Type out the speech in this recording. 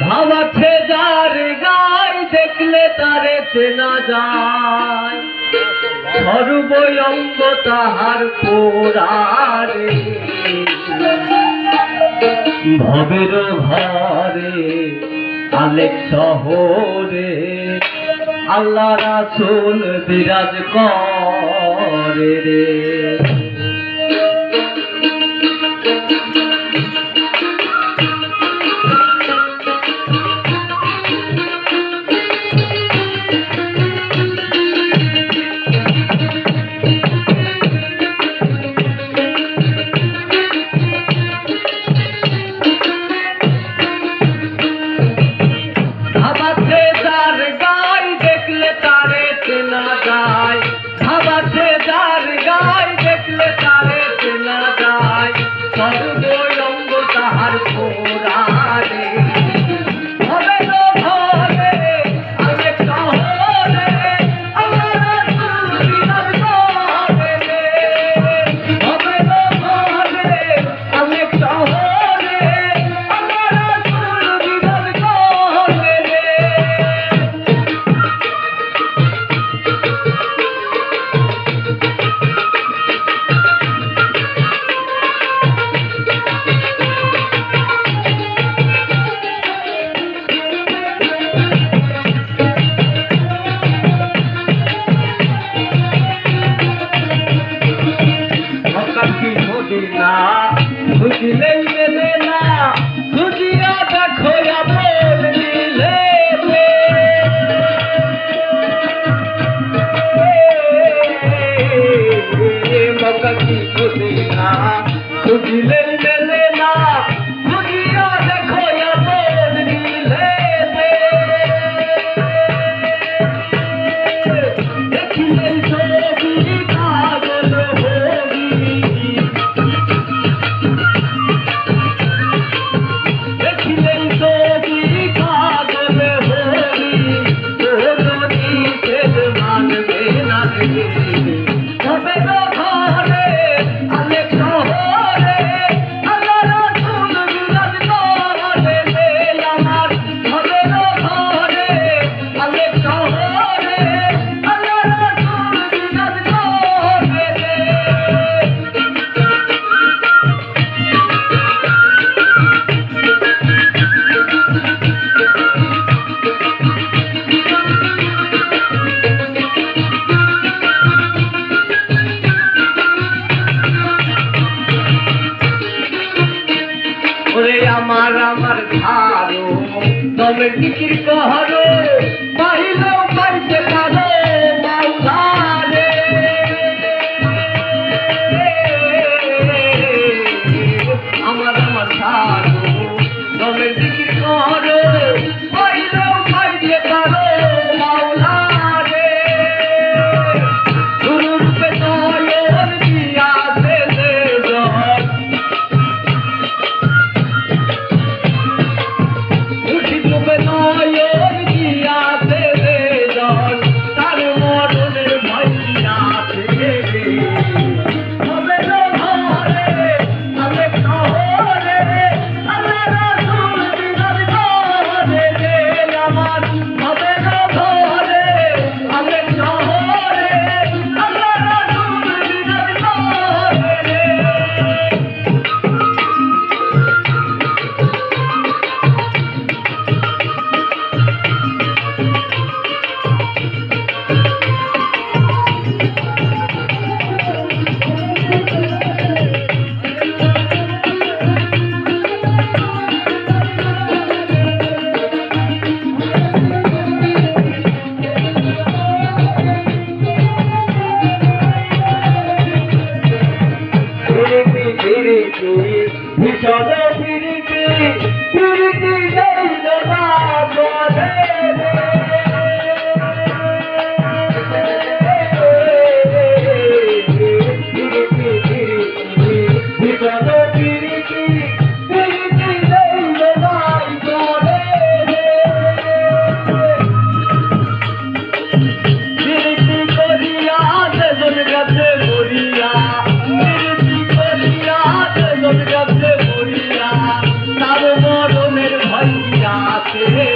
ভাবাছে যার গায় দেখলে তারে চেনা যায় সর্বঙ্গ তাহার পোড়ারে ভবের ঘরে আলেক শহরে আল্লাহ রাসূল বিরাজ করে রে। ভাবাছে যার গায় দেখলে তারে চেনা যায় সর্বঙ্গ তাহার পোড়ারে ভবের ঘরে আলেক শহরে আল্লাহ রাসূল বিরাজ করে রে। ভবের ঘরে আলেক শহরে আল্লাহ রাসূল বিরাজ করে রে। খুঁজলেই মেলে না খুঁজিয়া দেখো আপন দিলে মক্কা কি খুঁজি না খুঁজলেই মেলে না খুঁজিয়া দেখো আপন দিলে দেখিলেই ছবি পাগল হবি আমার আমার ধারো তবে টিকির কহরো পাইলেও পাইতে পারো মাওলারে আমার আমার ধারো তবে টিকির কহরো পাইলেও পাইতে পারো মাওলারে গুরুরূপে নয়ন দিয়াছে জন ভীষণ প্রীতি প্রীতি যাইল না বলে ভীষণ প্রীতি প্রীতি যাইল না বলে প্রীতি করিয়া সেজন গাছে মরিয়া প্রীতি করিয়া সেজন গাছে মরিয়া তার মরণের ভয় আছে রে